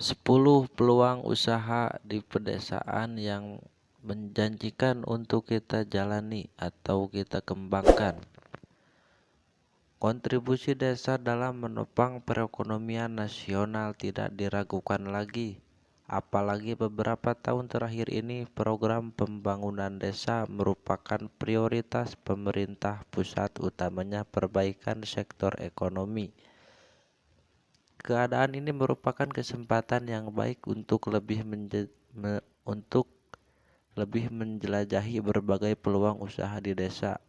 10 peluang usaha di pedesaan yang menjanjikan untuk kita jalani atau kita kembangkan. Kontribusi desa dalam menopang perekonomian nasional tidak diragukan lagi. Apalagi beberapa tahun terakhir ini program pembangunan desa merupakan prioritas pemerintah pusat, utamanya perbaikan sektor ekonomi. Keadaan ini merupakan kesempatan yang baik untuk lebih menjelajahi berbagai peluang usaha di desa.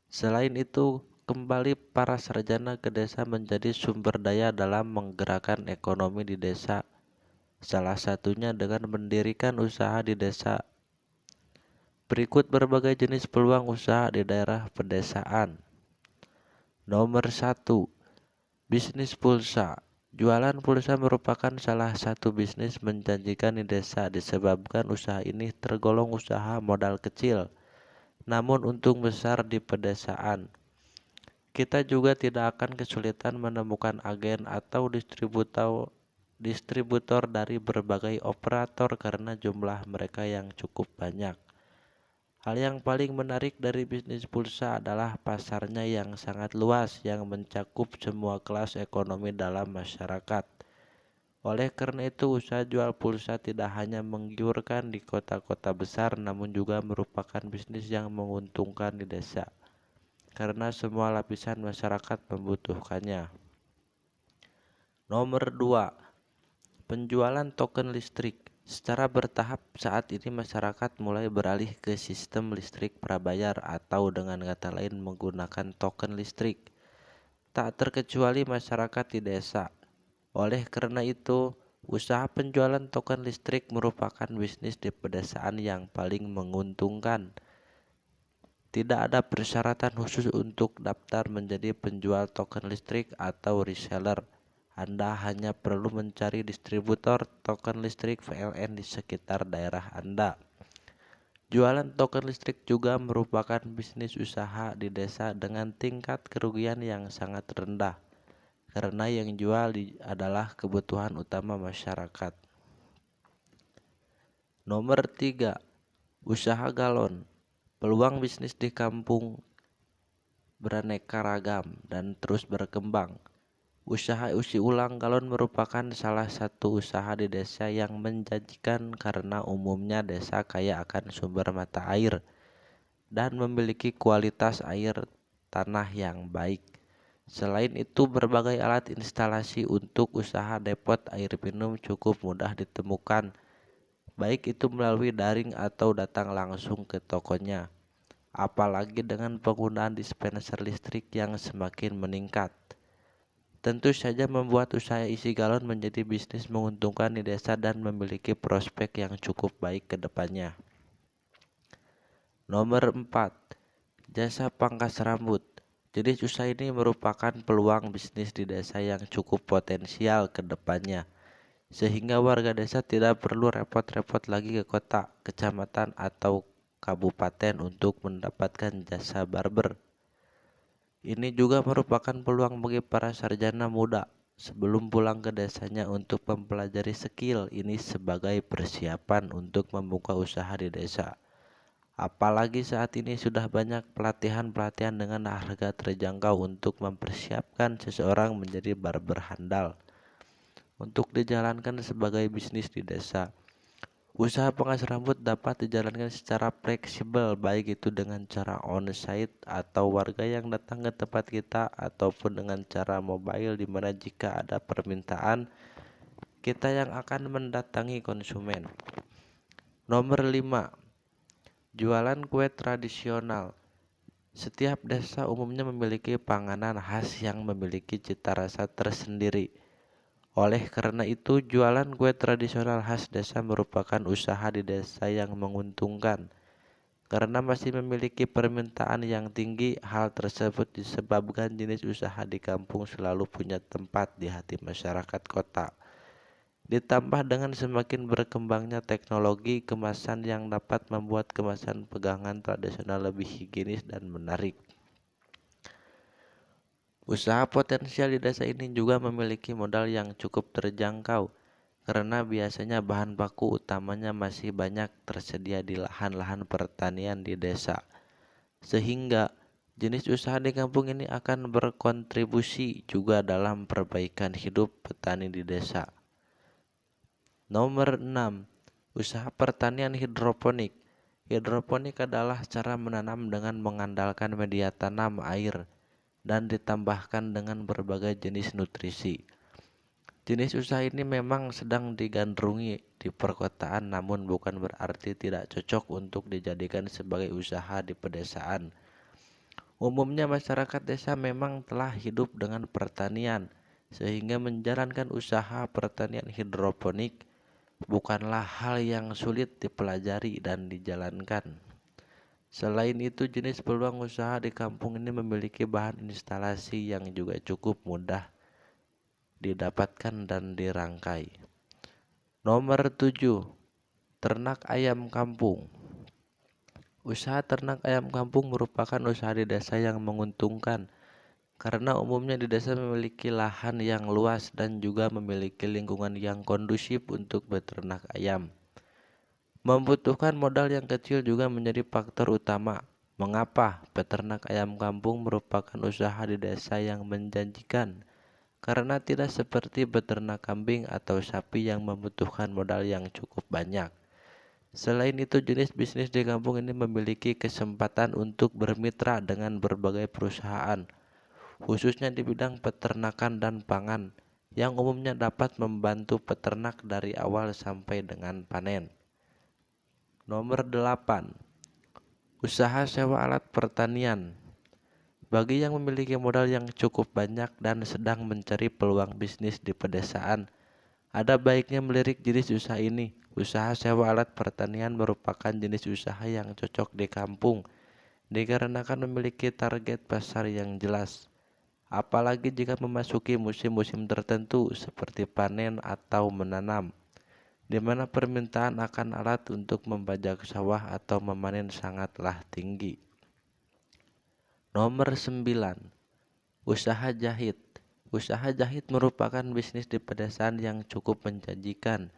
Selain itu, kembali para sarjana ke desa menjadi sumber daya dalam menggerakkan ekonomi di desa. Salah satunya dengan mendirikan usaha di desa. Berikut berbagai jenis peluang usaha di daerah pedesaan. Nomor 1, bisnis pulsa. Jualan pulsa merupakan salah satu bisnis menjanjikan di desa disebabkan usaha ini tergolong usaha modal kecil, namun untung besar di pedesaan. Kita juga tidak akan kesulitan menemukan agen atau distributor dari berbagai operator karena jumlah mereka yang cukup banyak. Hal yang paling menarik dari bisnis pulsa adalah pasarnya yang sangat luas yang mencakup semua kelas ekonomi dalam masyarakat. Oleh karena itu, usaha jual pulsa tidak hanya menggiurkan di kota-kota besar namun juga merupakan bisnis yang menguntungkan di desa karena semua lapisan masyarakat membutuhkannya. Nomor 2, penjualan token listrik. Secara bertahap saat ini masyarakat mulai beralih ke sistem listrik prabayar atau dengan kata lain menggunakan token listrik. Tak terkecuali masyarakat di desa. Oleh karena itu, usaha penjualan token listrik merupakan bisnis di pedesaan yang paling menguntungkan. Tidak ada persyaratan khusus untuk daftar menjadi penjual token listrik atau reseller. Anda hanya perlu mencari distributor token listrik PLN di sekitar daerah Anda. Jualan token listrik juga merupakan bisnis usaha di desa dengan tingkat kerugian yang sangat rendah, karena yang jual adalah kebutuhan utama masyarakat. Nomor 3, usaha galon. Peluang bisnis di kampung beraneka ragam dan terus berkembang. Usaha isi ulang galon merupakan salah satu usaha di desa yang menjanjikan karena umumnya desa kaya akan sumber mata air dan memiliki kualitas air tanah yang baik. Selain itu, berbagai alat instalasi untuk usaha depot air minum cukup mudah ditemukan, baik itu melalui daring atau datang langsung ke tokonya. Apalagi dengan penggunaan dispenser listrik yang semakin meningkat. Tentu saja membuat usaha isi galon menjadi bisnis menguntungkan di desa dan memiliki prospek yang cukup baik ke depannya. Nomor 4, jasa pangkas rambut. Jenis usaha ini merupakan peluang bisnis di desa yang cukup potensial ke depannya, sehingga warga desa tidak perlu repot-repot lagi ke kota, kecamatan, atau kabupaten untuk mendapatkan jasa barber. Ini juga merupakan peluang bagi para sarjana muda sebelum pulang ke desanya untuk mempelajari skill ini sebagai persiapan untuk membuka usaha di desa. Apalagi saat ini sudah banyak pelatihan-pelatihan dengan harga terjangkau untuk mempersiapkan seseorang menjadi barber handal untuk dijalankan sebagai bisnis di desa. Usaha pangkas rambut dapat dijalankan secara fleksibel, baik itu dengan cara on-site atau warga yang datang ke tempat kita ataupun dengan cara mobile di mana jika ada permintaan kita yang akan mendatangi konsumen. Nomor 5, jualan kue tradisional. Setiap desa umumnya memiliki panganan khas yang memiliki cita rasa tersendiri. Oleh karena itu, jualan kue tradisional khas desa merupakan usaha di desa yang menguntungkan. Karena masih memiliki permintaan yang tinggi, hal tersebut disebabkan jenis usaha di kampung selalu punya tempat di hati masyarakat kota. Ditambah dengan semakin berkembangnya teknologi kemasan yang dapat membuat kemasan pegangan tradisional lebih higienis dan menarik. Usaha potensial di desa ini juga memiliki modal yang cukup terjangkau karena biasanya bahan baku utamanya masih banyak tersedia di lahan-lahan pertanian di desa. Sehingga jenis usaha di kampung ini akan berkontribusi juga dalam perbaikan hidup petani di desa. Nomor 6, usaha pertanian hidroponik. Hidroponik adalah cara menanam dengan mengandalkan media tanam air dan ditambahkan dengan berbagai jenis nutrisi. Jenis usaha ini memang sedang digandrungi di perkotaan, namun bukan berarti tidak cocok untuk dijadikan sebagai usaha di pedesaan. Umumnya masyarakat desa memang telah hidup dengan pertanian, sehingga menjalankan usaha pertanian hidroponik bukanlah hal yang sulit dipelajari dan dijalankan. Selain itu, jenis peluang usaha di kampung ini memiliki bahan instalasi yang juga cukup mudah didapatkan dan dirangkai. Nomor 7, ternak ayam kampung. Usaha ternak ayam kampung merupakan usaha di desa yang menguntungkan karena umumnya di desa memiliki lahan yang luas dan juga memiliki lingkungan yang kondusif untuk beternak ayam. Membutuhkan modal yang kecil juga menjadi faktor utama mengapa peternak ayam kampung merupakan usaha di desa yang menjanjikan, karena tidak seperti beternak kambing atau sapi yang membutuhkan modal yang cukup banyak. Selain itu, jenis bisnis di kampung ini memiliki kesempatan untuk bermitra dengan berbagai perusahaan, khususnya di bidang peternakan dan pangan, yang umumnya dapat membantu peternak dari awal sampai dengan panen. Nomor 8, usaha sewa alat pertanian. Bagi yang memiliki modal yang cukup banyak dan sedang mencari peluang bisnis di pedesaan, ada baiknya melirik jenis usaha ini. Usaha sewa alat pertanian merupakan jenis usaha yang cocok di kampung, dikarenakan memiliki target pasar yang jelas. Apalagi jika memasuki musim-musim tertentu seperti panen atau menanam, di mana permintaan akan alat untuk membajak sawah atau memanen sangatlah tinggi. Nomor 9, usaha jahit. Usaha jahit merupakan bisnis di pedesaan yang cukup menjanjikan.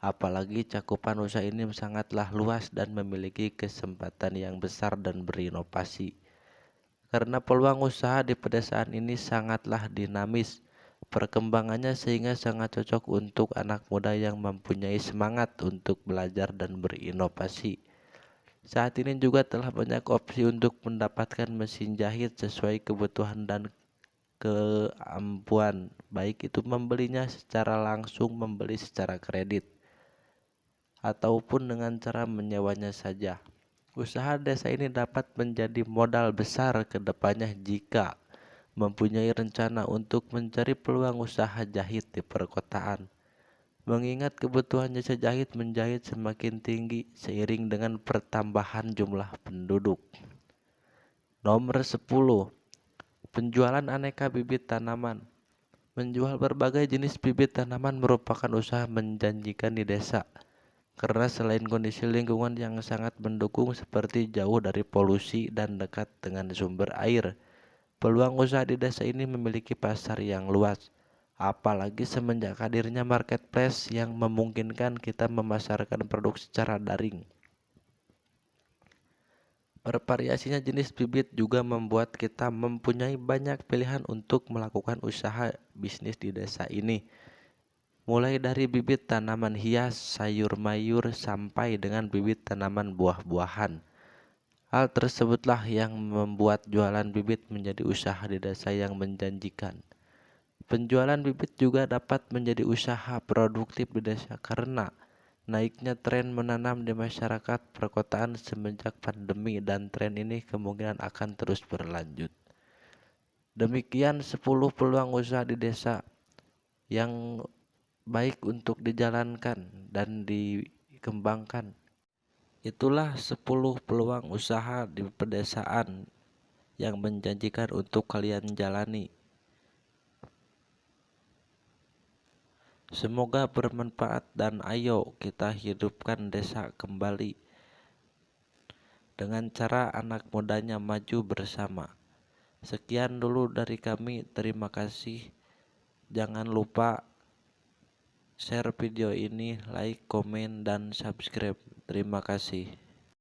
Apalagi cakupan usaha ini sangatlah luas dan memiliki kesempatan yang besar dan berinovasi. Karena peluang usaha di pedesaan ini sangatlah dinamis perkembangannya, sehingga sangat cocok untuk anak muda yang mempunyai semangat untuk belajar dan berinovasi. Saat ini juga telah banyak opsi untuk mendapatkan mesin jahit sesuai kebutuhan dan keampuan, baik itu membelinya secara langsung, membeli secara kredit, ataupun dengan cara menyewanya saja. Usaha desa ini dapat menjadi modal besar ke depannya jika mempunyai rencana untuk mencari peluang usaha jahit di perkotaan. Mengingat kebutuhan jasa jahit menjahit semakin tinggi seiring dengan pertambahan jumlah penduduk. Nomor 10, penjualan aneka bibit tanaman. Menjual berbagai jenis bibit tanaman merupakan usaha menjanjikan di desa. Karena selain kondisi lingkungan yang sangat mendukung seperti jauh dari polusi dan dekat dengan sumber air, peluang usaha di desa ini memiliki pasar yang luas. Apalagi semenjak hadirnya marketplace yang memungkinkan kita memasarkan produk secara daring. Bervariasinya jenis bibit juga membuat kita mempunyai banyak pilihan untuk melakukan usaha bisnis di desa ini. Mulai dari bibit tanaman hias, sayur mayur, sampai dengan bibit tanaman buah-buahan. Hal tersebutlah yang membuat jualan bibit menjadi usaha di desa yang menjanjikan. Penjualan bibit juga dapat menjadi usaha produktif di desa karena naiknya tren menanam di masyarakat perkotaan semenjak pandemi, dan tren ini kemungkinan akan terus berlanjut. Demikian 10 peluang usaha di desa yang baik untuk dijalankan dan dikembangkan. Itulah 10 peluang usaha di pedesaan yang menjanjikan untuk kalian jalani. Semoga bermanfaat dan ayo kita hidupkan desa kembali dengan cara anak mudanya maju bersama. Sekian dulu dari kami, terima kasih. Jangan lupa share video ini, like, komen, dan subscribe. Terima kasih.